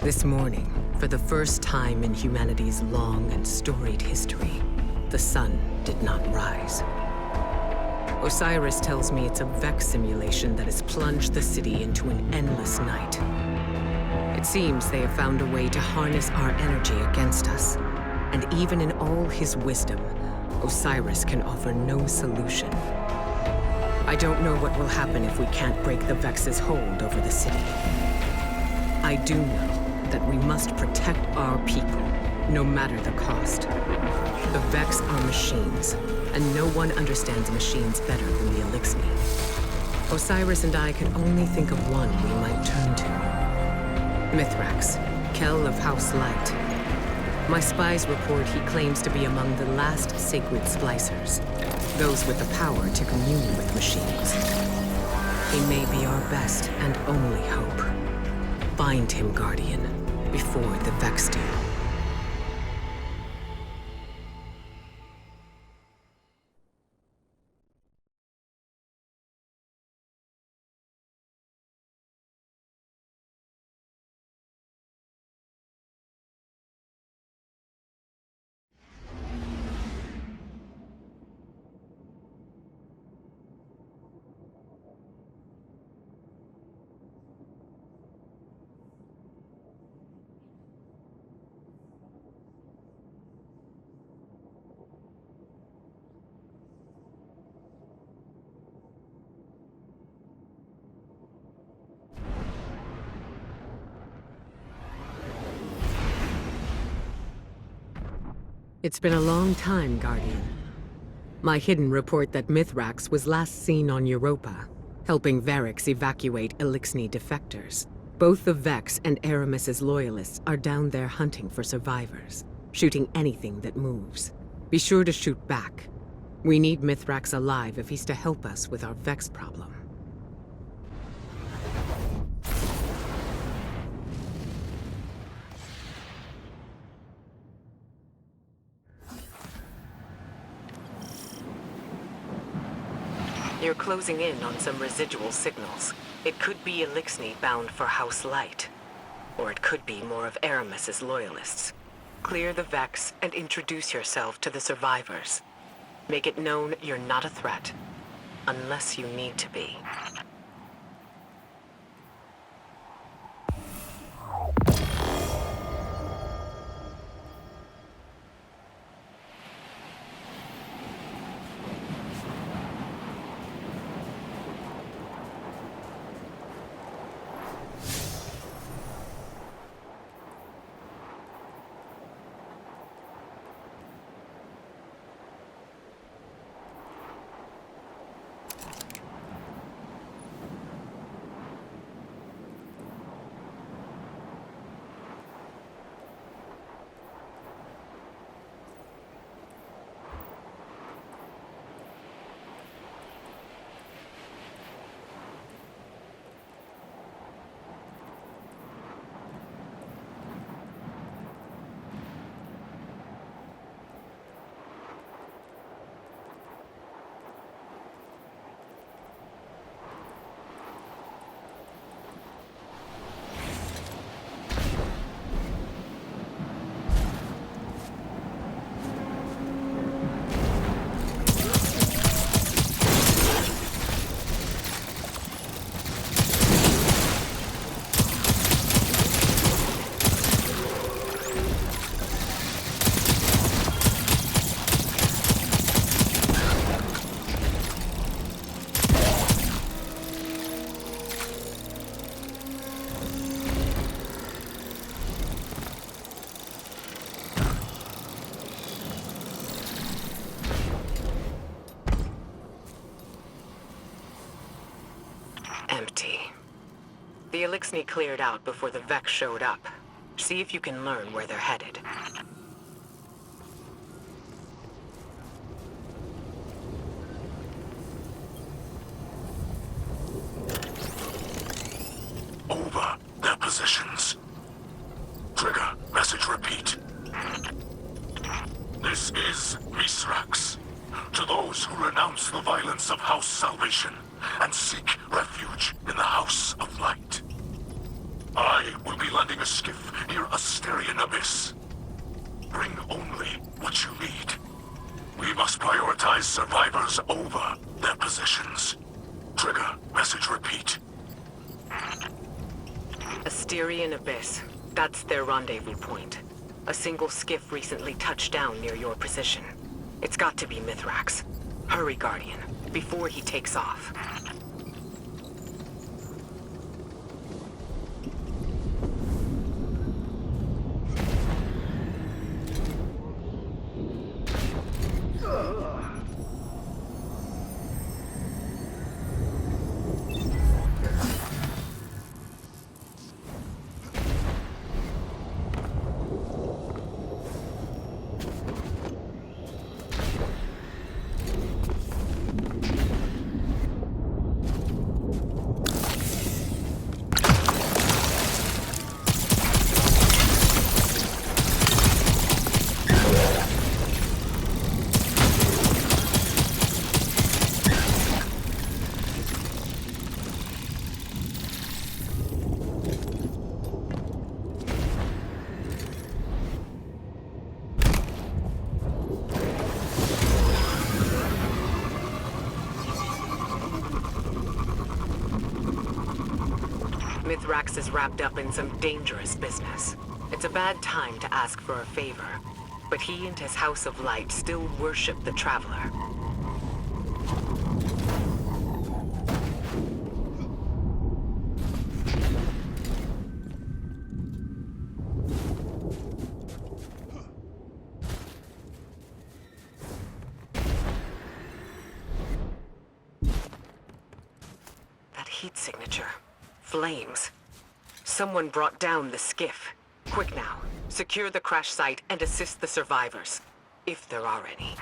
This morning, for the first time in humanity's long and storied history, the sun did not rise. Osiris tells me it's a Vex simulation that has plunged the city into an endless night. It seems they have found a way to harness our energy against us. And even in all his wisdom, Osiris can offer no solution. I don't know what will happen if we can't break the Vex's hold over the city. I do know that we must protect our people, no matter the cost. The Vex are machines, and no one understands machines better than the Eliksni. Osiris and I can only think of one we might turn to. Mithrax, Kell of House Light. My spies report he claims to be among the last sacred splicers, those with the power to commune with machines. He may be our best and only hope. Find him, Guardian, before the Vex do. It's been a long time, Guardian. My hidden report that Mithrax was last seen on Europa, helping Variks evacuate Eliksni defectors. Both the Vex and Aramis's loyalists are down there hunting for survivors, shooting anything that moves. Be sure to shoot back. We need Mithrax alive if he's to help us with our Vex problem. You're closing in on some residual signals. It could be Eliksni bound for House Light. Or it could be more of Aramis's loyalists. Clear the Vex and introduce yourself to the survivors. Make it known you're not a threat. Unless you need to be. Empty. The Eliksni cleared out before the Vex showed up. See if you can learn where they're headed. Over their positions. Trigger, message repeat. This is Mithrax. To those who renounce the violence of House Salvation and seek refuge in the House of Light. I will be landing a skiff near Asterian Abyss. Bring only what you need. We must prioritize survivors over their positions. Trigger, message repeat. Asterian Abyss. That's their rendezvous point. A single skiff recently touched down near your position. It's got to be Mithrax. Hurry, Guardian, before he takes off. Mithrax is wrapped up in some dangerous business. It's a bad time to ask for a favor, but he and his House of Light still worship the Traveler. That heat signature. Flames. Someone brought down the skiff. Quick now. Secure the crash site and assist the survivors. If there are any.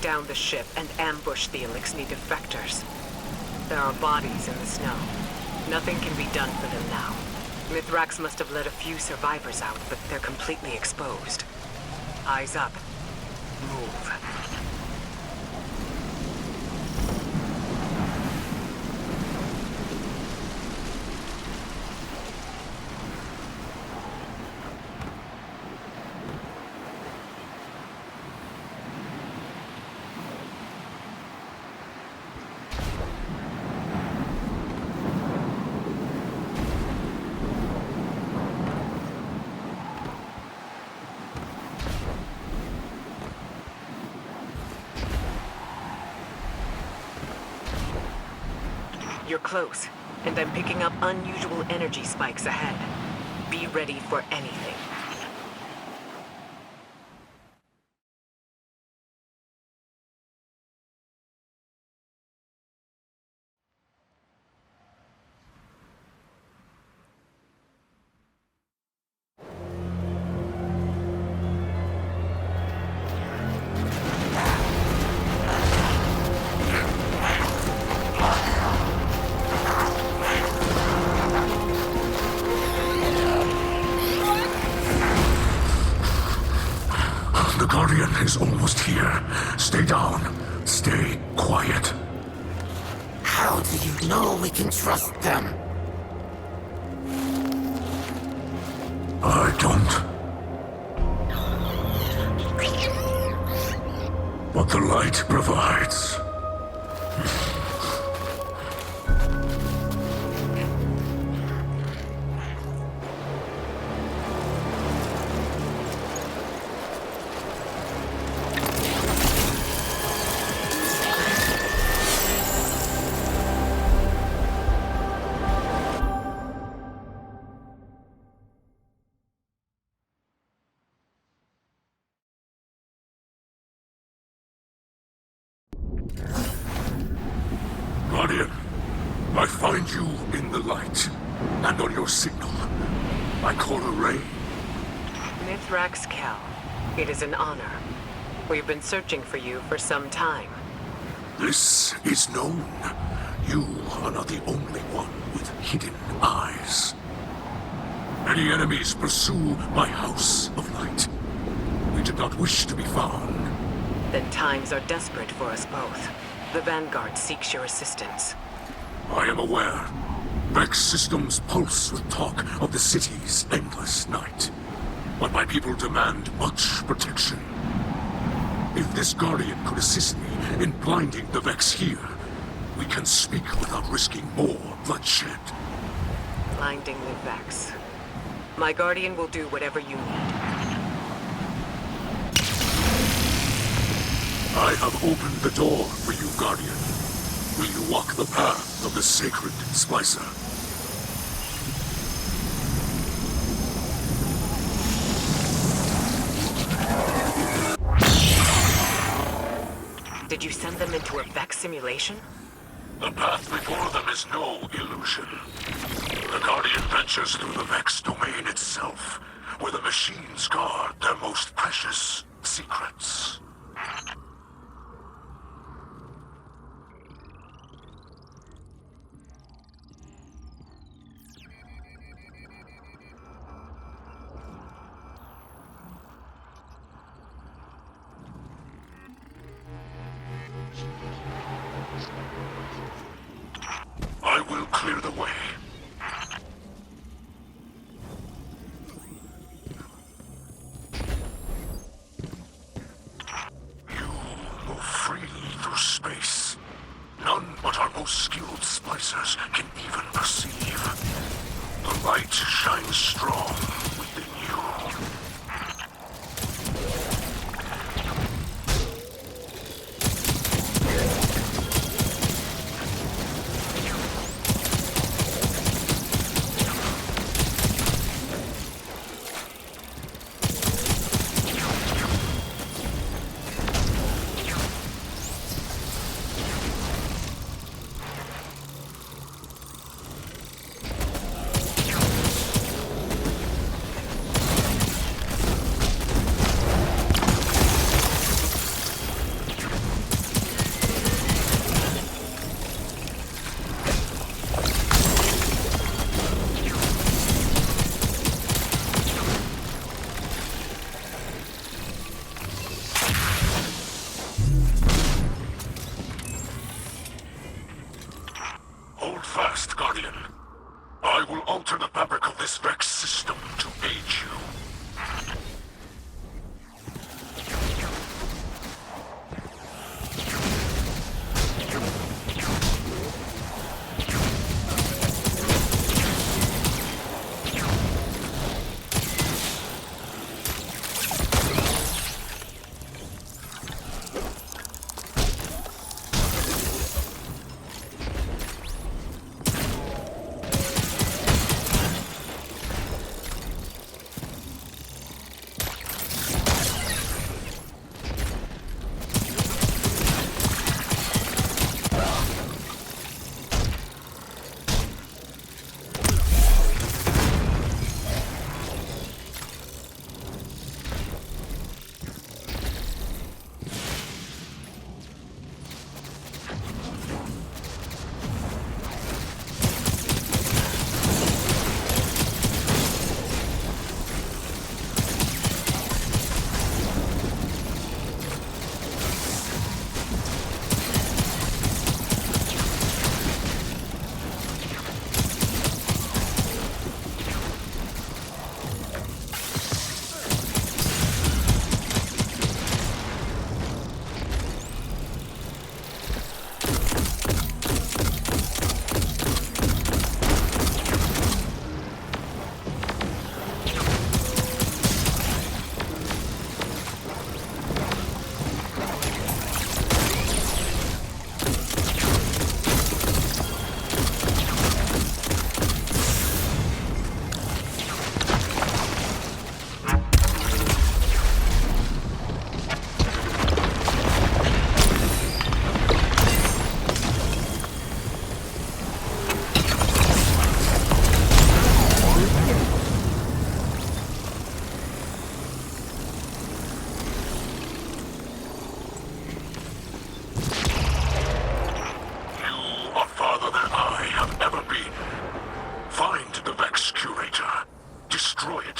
Down the ship and ambush the Eliksni defectors. There are bodies in the snow. Nothing can be done for them now. Mithrax must have let a few survivors out, but they're completely exposed. Eyes up. Move. You're close, and I'm picking up unusual energy spikes ahead. Be ready for anything. The Guardian is almost here. Stay down. Stay quiet. How do you know we can trust them? I don't. What the light provides. Guardian, I find you in the light, and on your signal. I call a ray. Mithrax Kell, it is an honor. We've been searching for you for some time. This is known. You are not the only one with hidden eyes. Many enemies pursue my House of Light. We did not wish to be found. Then times are desperate for us both. The Vanguard seeks your assistance. I am aware. Vex systems pulse with talk of the city's endless night. But my people demand much protection. If this Guardian could assist me in blinding the Vex here, we can speak without risking more bloodshed. Blinding the Vex. My Guardian will do whatever you need. I have opened the door for you, Guardian. Will you walk the path of the sacred Splicer? Did you send them into a Vex simulation? The path before them is no illusion. The Guardian ventures through the Vex domain itself, where the machines guard their most precious secrets. I will clear the way. You move freely through space. None but our most skilled splicers can even perceive. The light shines strong within you.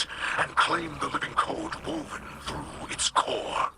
it and claim the living code woven through its core.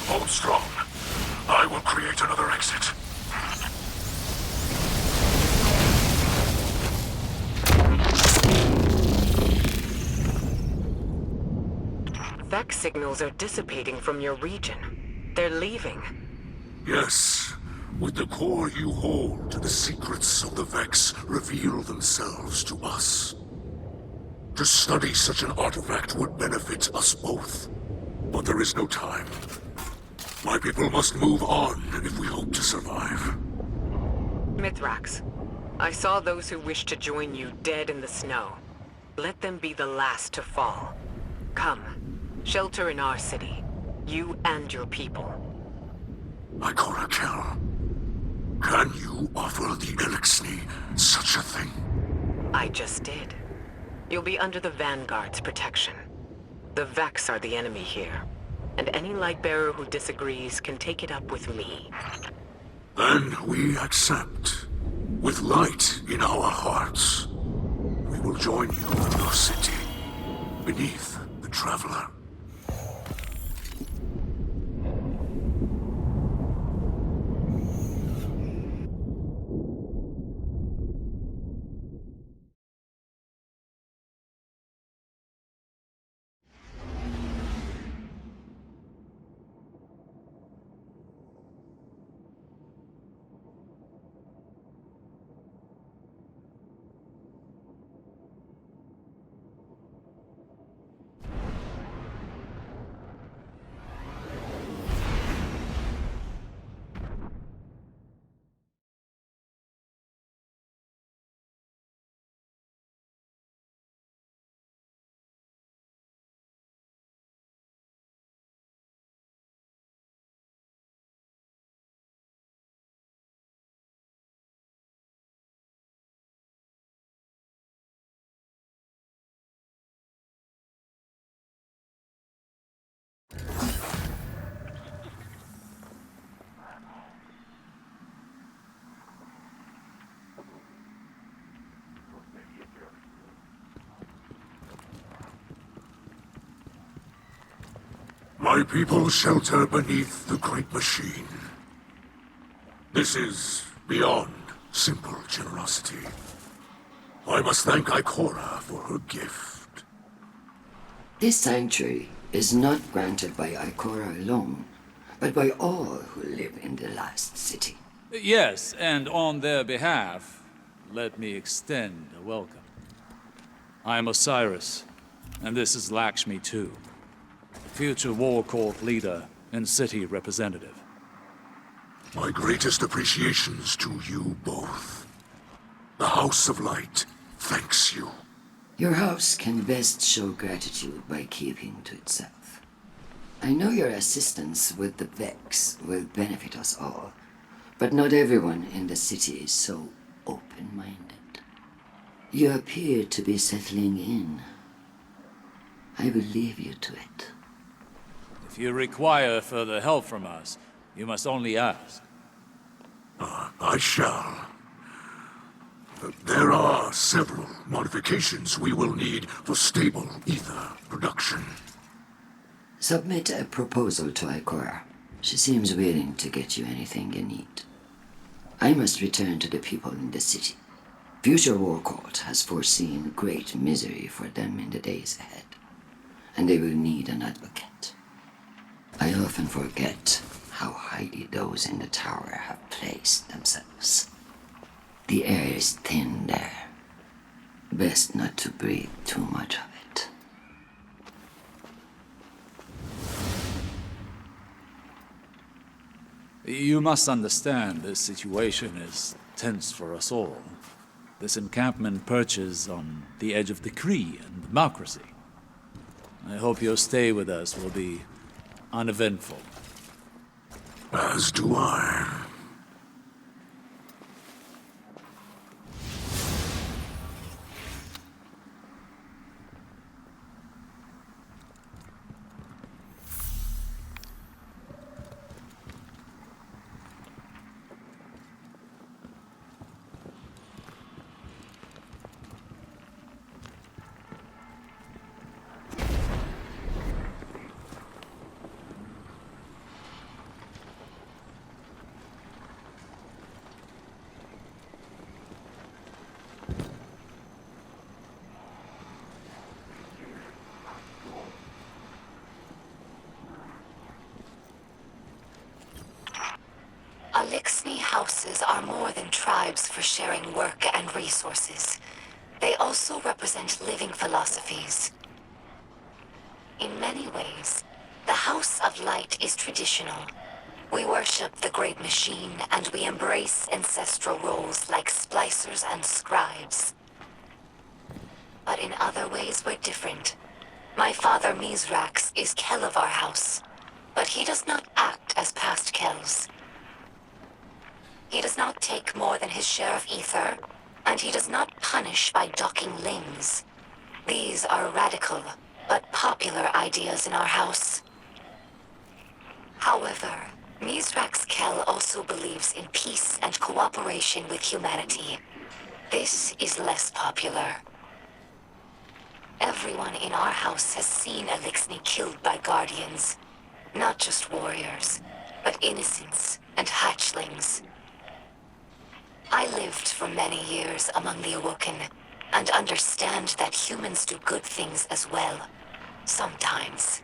Hold strong. Locate another exit. Vex signals are dissipating from your region. They're leaving. Yes. With the core you hold, the secrets of the Vex reveal themselves to us. To study such an artifact would benefit us both. But there is no time. My people must move on if we hope to survive. Mithrax, I saw those who wished to join you dead in the snow. Let them be the last to fall. Come, shelter in our city. You and your people. Ikora Kell, can you offer the Eliksni such a thing? I just did. You'll be under the Vanguard's protection. The Vex are the enemy here, and any Lightbearer who disagrees can take it up with me. Then we accept. With light in our hearts, we will join you in your city, beneath the Traveler. My people shelter beneath the Great Machine. This is beyond simple generosity. I must thank Ikora for her gift. This sanctuary is not granted by Ikora alone, but by all who live in the last city. Yes, and on their behalf, let me extend a welcome. I am Osiris, and this is Lakshmi too. Future War Court leader and city representative. My greatest appreciations to you both. The House of Light thanks you. Your house can best show gratitude by keeping to itself. I know your assistance with the Vex will benefit us all, but not everyone in the city is so open-minded. You appear to be settling in. I will leave you to it. If you require further help from us, you must only ask. I shall. There are several modifications we will need for stable ether production. Submit a proposal to Ikora. She seems willing to get you anything you need. I must return to the people in the city. Future War Court has foreseen great misery for them in the days ahead, and they will need an advocate. I often forget how highly those in the tower have placed themselves. The air is thin there. Best not to breathe too much of it. You must understand this situation is tense for us all. This encampment perches on the edge of decree and democracy. I hope your stay with us will be uneventful. As do I. houses are more than tribes for sharing work and resources. They also represent living philosophies. In many ways, the House of Light is traditional. We worship the Great Machine, and we embrace ancestral roles like splicers and scribes. But in other ways, we're different. My father, Mizrax, is Kel of our house, but he does not act as past Kels. He does not take more than his share of ether, and he does not punish by docking limbs. These are radical, but popular ideas in our house. However, Mizrax Kel also believes in peace and cooperation with humanity. This is less popular. Everyone in our house has seen Elixni killed by guardians. Not just warriors, but innocents and hatchlings. I lived for many years among the Awoken, and understand that humans do good things as well. Sometimes.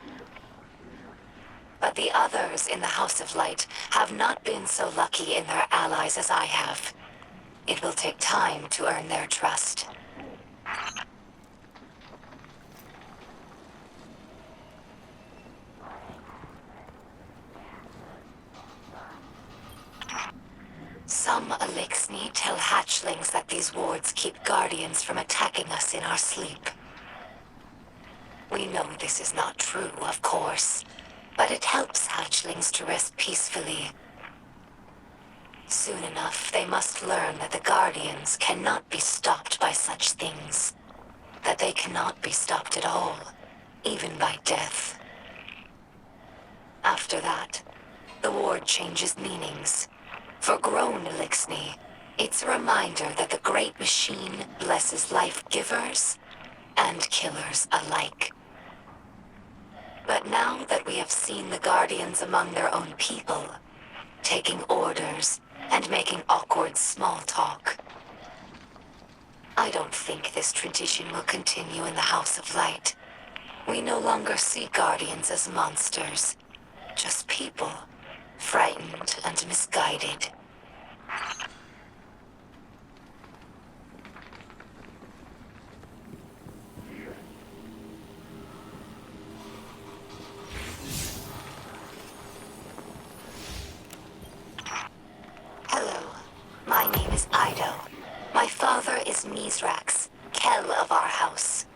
But the others in the House of Light have not been so lucky in their allies as I have. It will take time to earn their trust. Some Elixni tell hatchlings that these wards keep guardians from attacking us in our sleep. We know this is not true, of course, but it helps hatchlings to rest peacefully. Soon enough, they must learn that the guardians cannot be stopped by such things. That they cannot be stopped at all, even by death. After that, the ward changes meanings. For grown Elixni, it's a reminder that the Great Machine blesses life givers and killers alike. But now that we have seen the Guardians among their own people, taking orders and making awkward small talk, I don't think this tradition will continue in the House of Light. We no longer see Guardians as monsters, just people. Frightened and misguided. Hello, my name is Ido. My father is Mizrax, Kel of our house.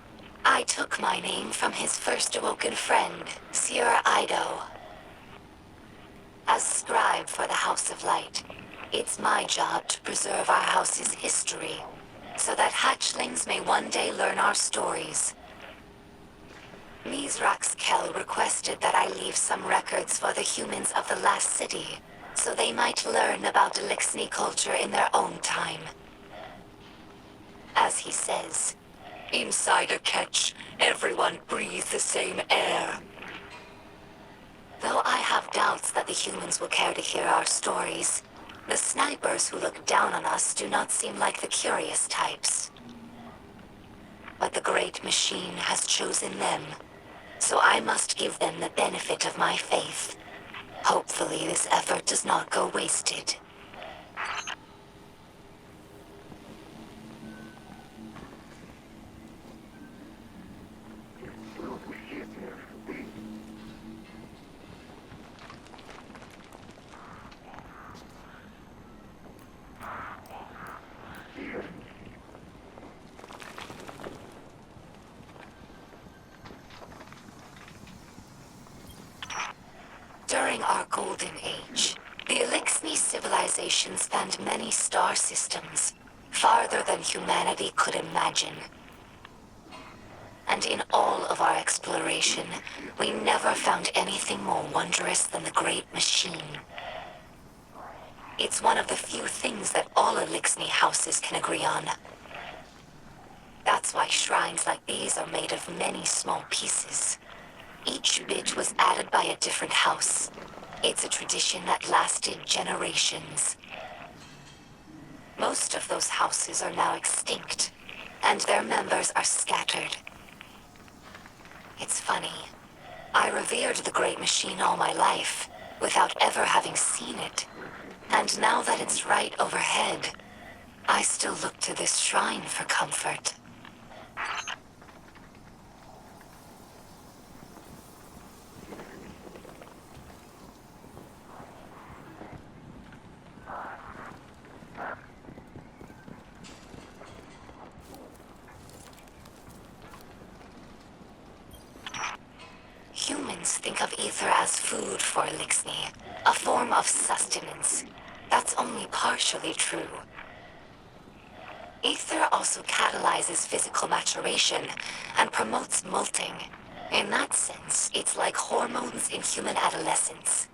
I took my name from his first awoken friend, Sir Ido. As scribe for the House of Light, it's my job to preserve our house's history, so that hatchlings may one day learn our stories. Mizrax Kel requested that I leave some records for the humans of the last city, so they might learn about Elixni culture in their own time. As he says, inside a ketch, everyone breathes the same air. Though I have doubts that the humans will care to hear our stories, the snipers who look down on us do not seem like the curious types. But the Great Machine has chosen them, so I must give them the benefit of my faith. Hopefully this effort does not go wasted. During our Golden Age, the Elixni civilization spanned many star systems, farther than humanity could imagine. And in all of our exploration, we never found anything more wondrous than the Great Machine. It's one of the few things that all Elixni houses can agree on. That's why shrines like these are made of many small pieces. Each bit was added by a different house. It's a tradition that lasted generations. Most of those houses are now extinct, and their members are scattered. It's funny. I revered the Great Machine all my life, without ever having seen it. And now that it's right overhead, I still look to this shrine for comfort. Humans think of ether as food for Elixni, a form of sustenance. That's only partially true. Ether also catalyzes physical maturation and promotes molting. In that sense, it's like hormones in human adolescence.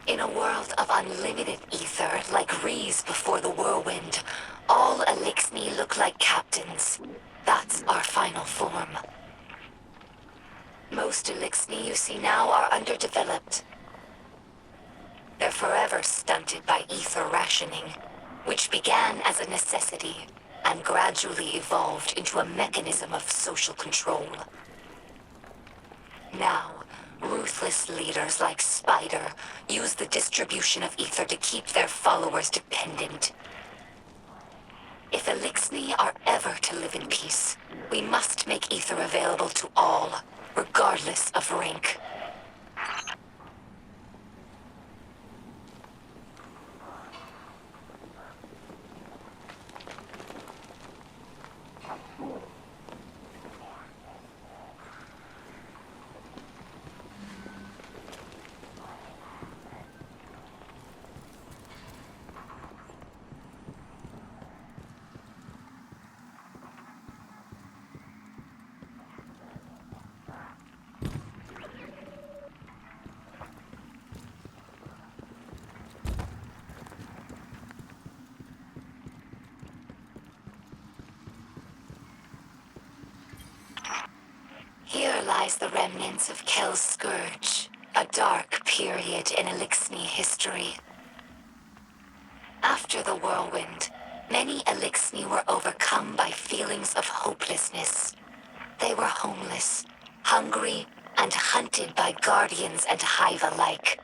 In a world of unlimited ether, like Rees before the whirlwind, all Elixni look like captains. That's our final form. Most Elixni you see now are underdeveloped. They're forever stunted by ether rationing, which began as a necessity and gradually evolved into a mechanism of social control. Now, ruthless leaders like Spider use the distribution of ether to keep their followers dependent. If Elixni are ever to live in peace, we must make ether available to all, regardless of rank. Here lies the remnants of Kel's Scourge, a dark period in Elixni history. After the whirlwind, many Elixni were overcome by feelings of hopelessness. They were homeless, hungry, and hunted by guardians and hive alike.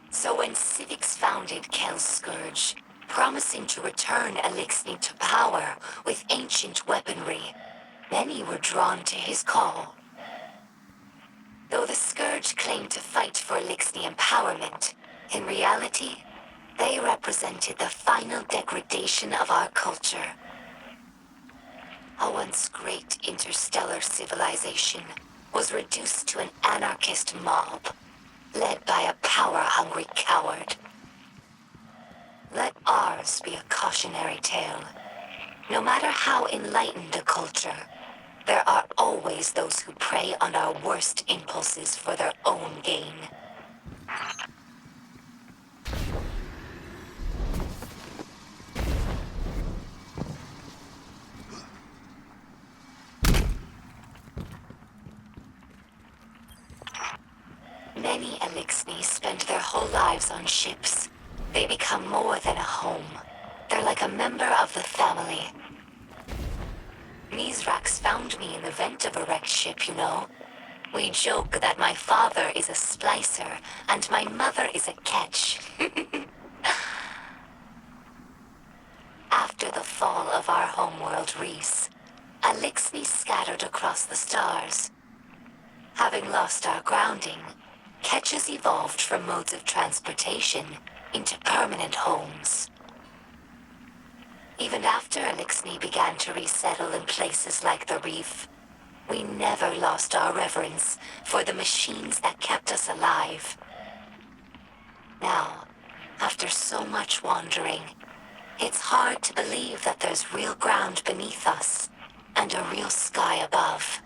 So when Civix founded Kel's Scourge, promising to return Elixni to power with ancient weaponry, many were drawn to his call. Though the Scourge claimed to fight for Elixni empowerment, in reality, they represented the final degradation of our culture. A once great interstellar civilization was reduced to an anarchist mob, led by a power-hungry coward. Let ours be a cautionary tale. No matter how enlightened a culture, there are always those who prey on our worst impulses for their own gain. Many Elixni spend their whole lives on ships. They become more than a home. They're like a member of the family. Mizrax found me in the vent of a wrecked ship, you know. We joke that my father is a splicer and my mother is a catch. After the fall of our homeworld, Reese, Elixni scattered across the stars. Having lost our grounding, catches evolved from modes of transportation into permanent homes. Even after Elixni began to resettle in places like the reef, we never lost our reverence for the machines that kept us alive. Now, after so much wandering, it's hard to believe that there's real ground beneath us and a real sky above.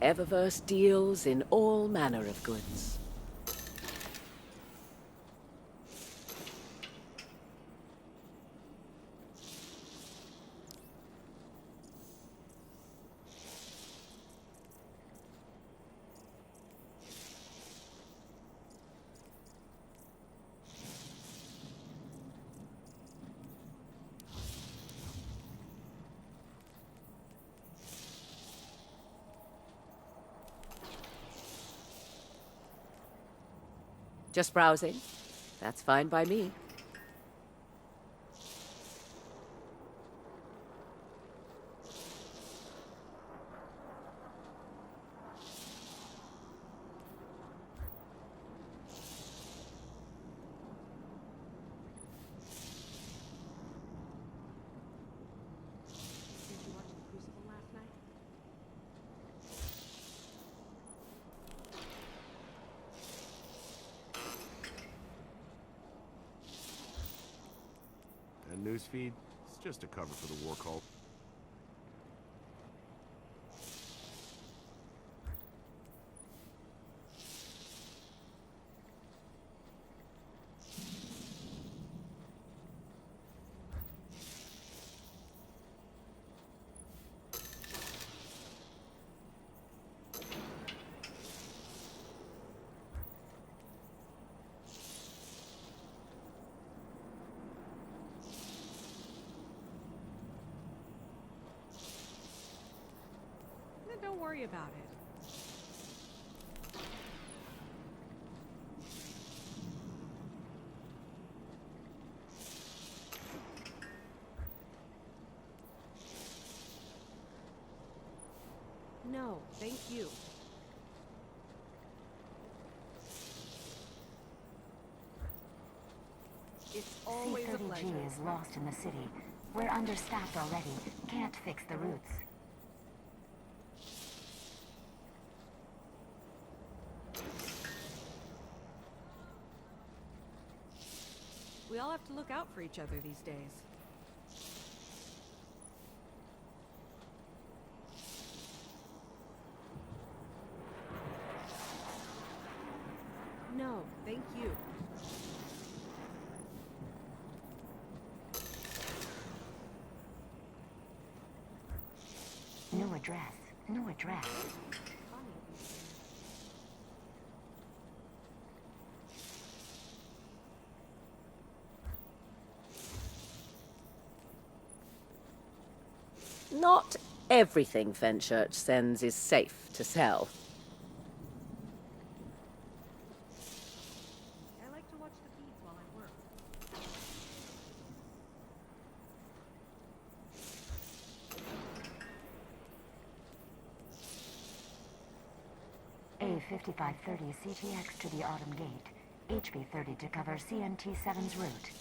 Eververse deals in all manner of goods. Just browsing? That's fine by me. That newsfeed, it's just a cover for the war cult. Don't worry about it. No, thank you. It's always a pleasure. C-30G is lost in the city. We're understaffed already. Can't fix the routes. We all have to look out for each other these days. No, thank you. New address. New address. Not everything Fenchurch sends is safe to sell. I like to watch the feeds while I work. A5530 CTX to the Autumn Gate. HB30 to cover CNT7's route.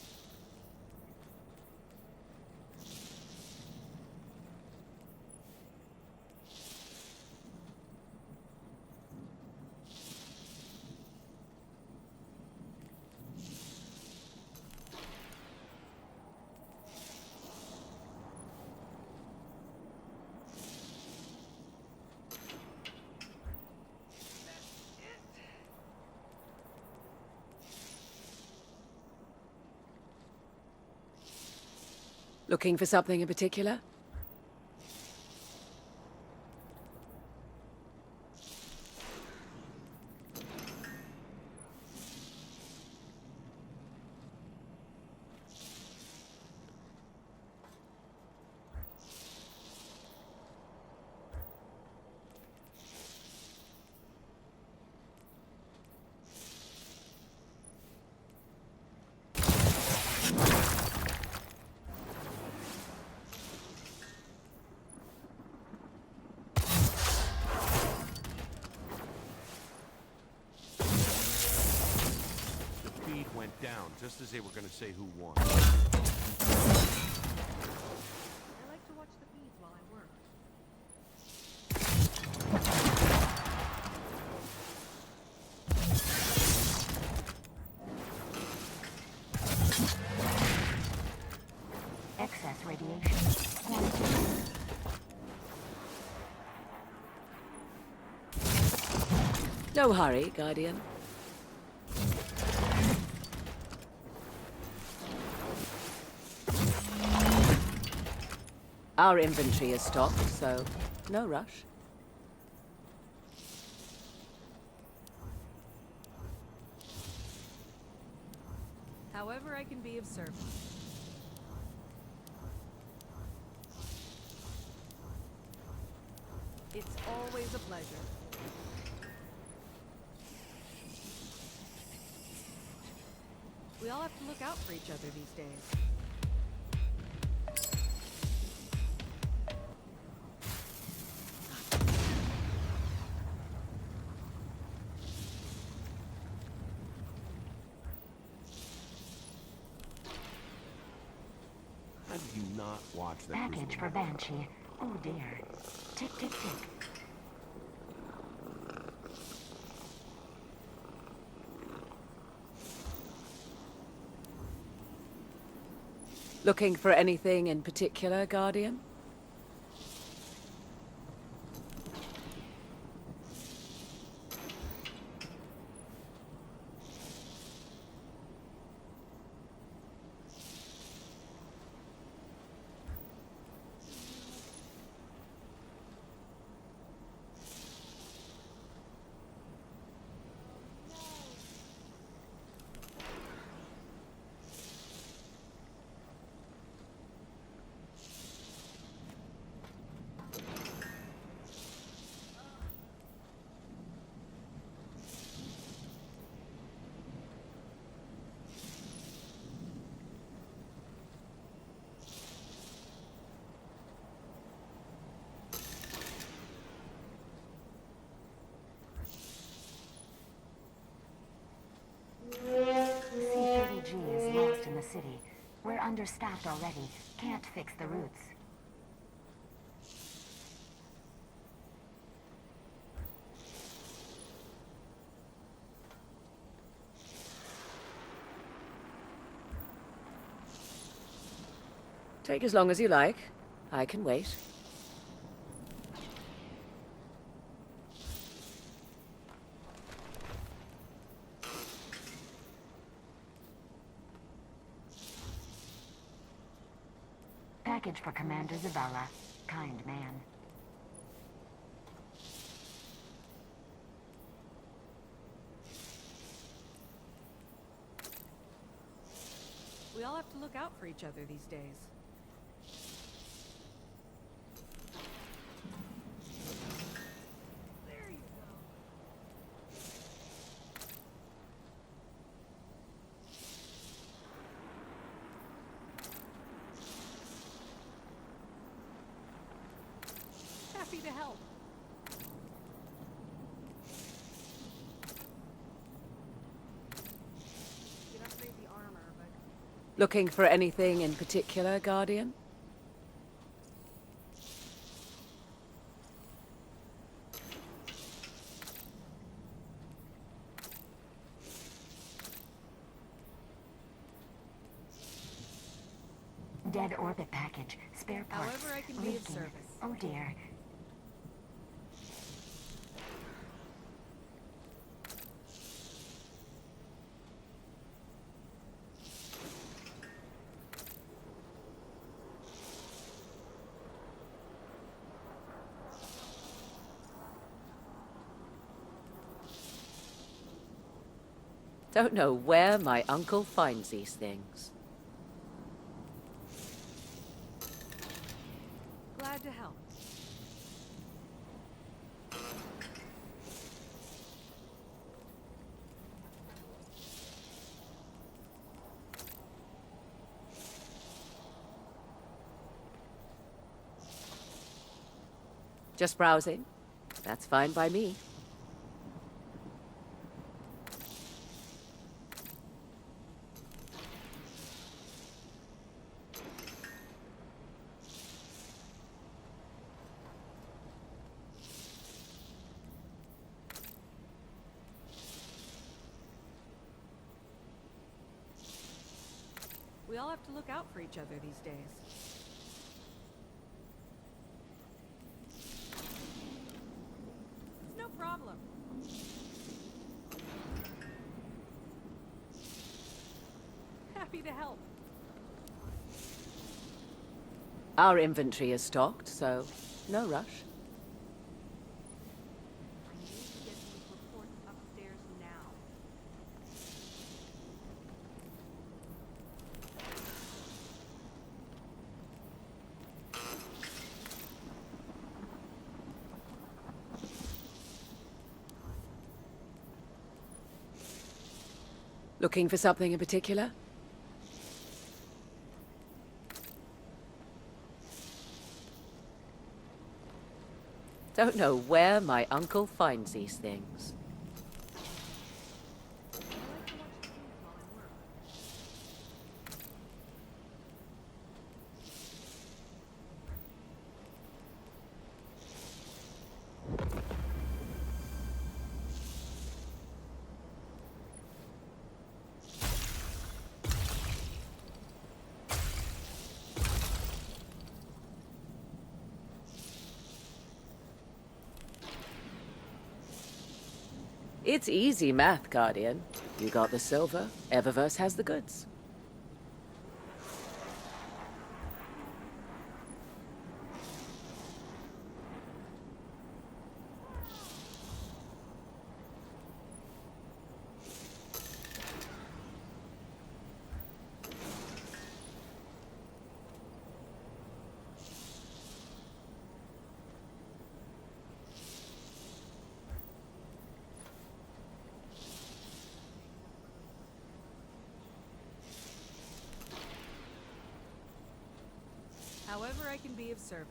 Looking for something in particular? Went down just as they were going to say who won. I like to watch the feeds while I work. Excess radiation. Quarantine. No hurry, Guardian. Our inventory is stocked, so no rush. However I can be of service. It's always a pleasure. We all have to look out for each other these days. How do you not watch that? Package for Banshee. Oh dear. Tick, tick, tick. Looking for anything in particular, Guardian? C-30G is lost in the city. We're understaffed already. Can't fix the routes. Take as long as you like. I can wait. Package for Commander Zavala. Kind man. We all have to look out for each other these days. There you go. Happy to help. You can upgrade the armor, but Looking for anything in particular, Guardian? Dead orbit package. Spare parts. However I can be of Leaking. service. Oh dear. Don't know where my uncle finds these things. glad to help. Just browsing? That's fine by me. We all have to look out for each other these days. It's no problem. Happy to help. Our inventory is stocked, so no rush. I need to get these reports upstairs now. Looking for something in particular? Don't know where my uncle finds these things. I like to watch the news while I work. It's easy math, Guardian. You got the silver, Eververse has the goods. However I can be of service.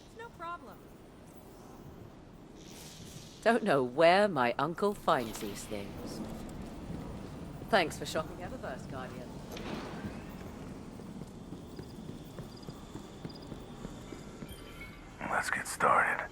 It's no problem. Don't know where my uncle finds these things. Thanks for shopping Eververse, Guardian. Let's get started.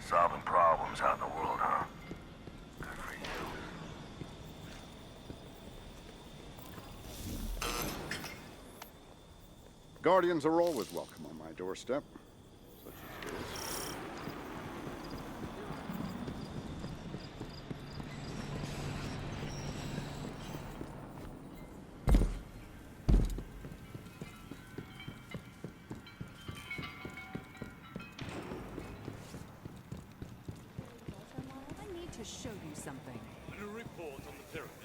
Solving problems out in the world, huh? Good for you. Guardians are always welcome on my doorstep, such as his. I need to show you something. A report on the pyramids.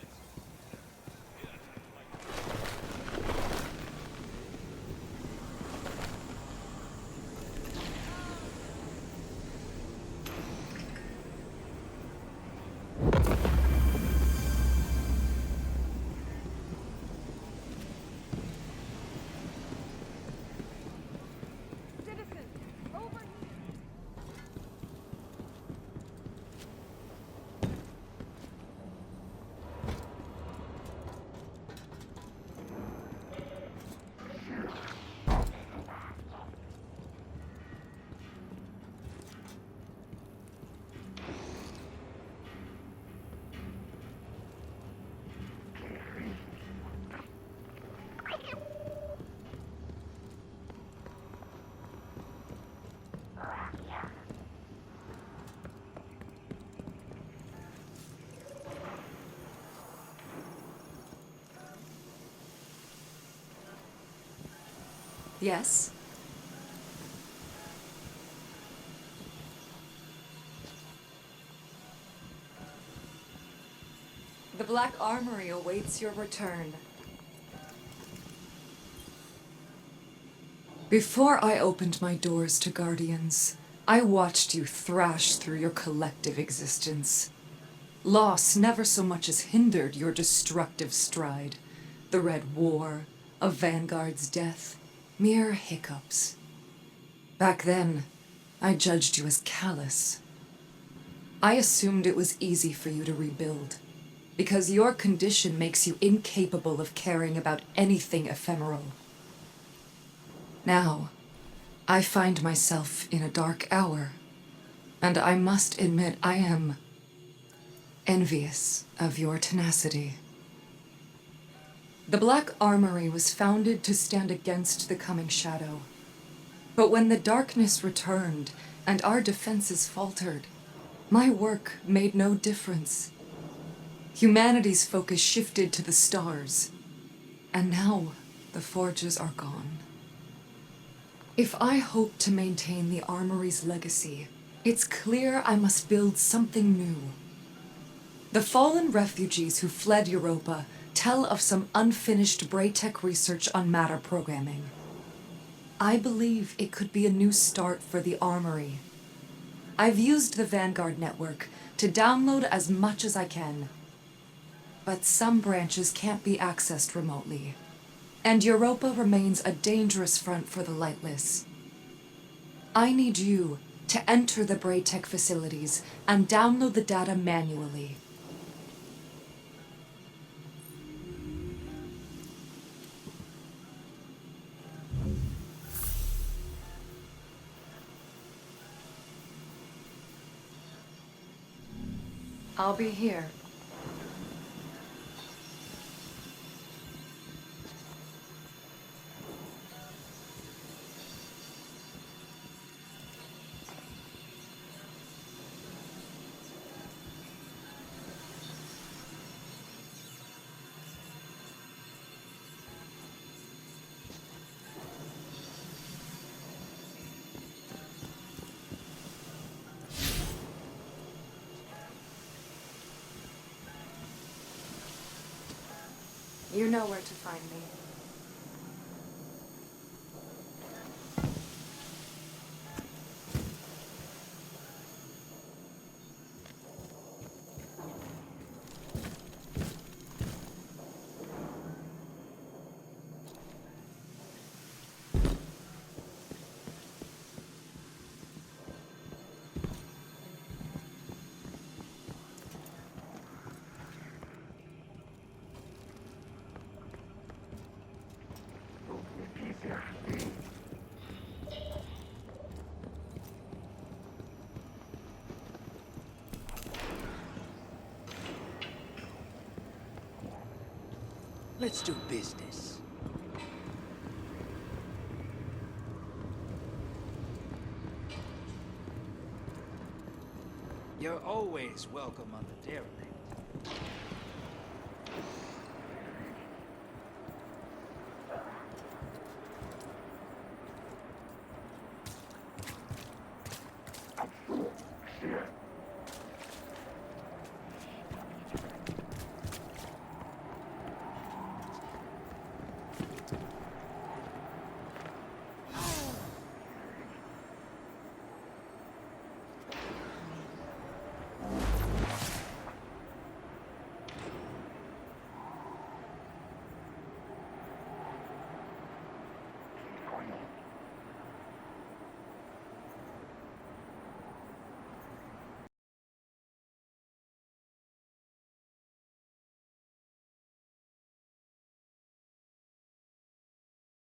Citizen, over here. Yes? The Black Armory awaits your return. Before I opened my doors to Guardians, I watched you thrash through your collective existence. Loss never so much as hindered your destructive stride. The Red War, a Vanguard's death, mere hiccups. Back then, I judged you as callous. I assumed it was easy for you to rebuild, because your condition makes you incapable of caring about anything ephemeral. Now, I find myself in a dark hour, and I must admit I am envious of your tenacity. The Black Armory was founded to stand against the coming shadow. But when the darkness returned and our defenses faltered, my work made no difference. Humanity's focus shifted to the stars, and now the forges are gone. If I hope to maintain the Armory's legacy, it's clear I must build something new. The fallen refugees who fled Europa tell of some unfinished Braytech research on matter programming. I believe it could be a new start for the Armory. I've used the Vanguard network to download as much as I can. But some branches can't be accessed remotely, and Europa remains a dangerous front for the Lightless. I need you to enter the Braytech facilities and download the data manually. I'll be here. You know where to find me. Let's do business. You're always welcome on the derelict.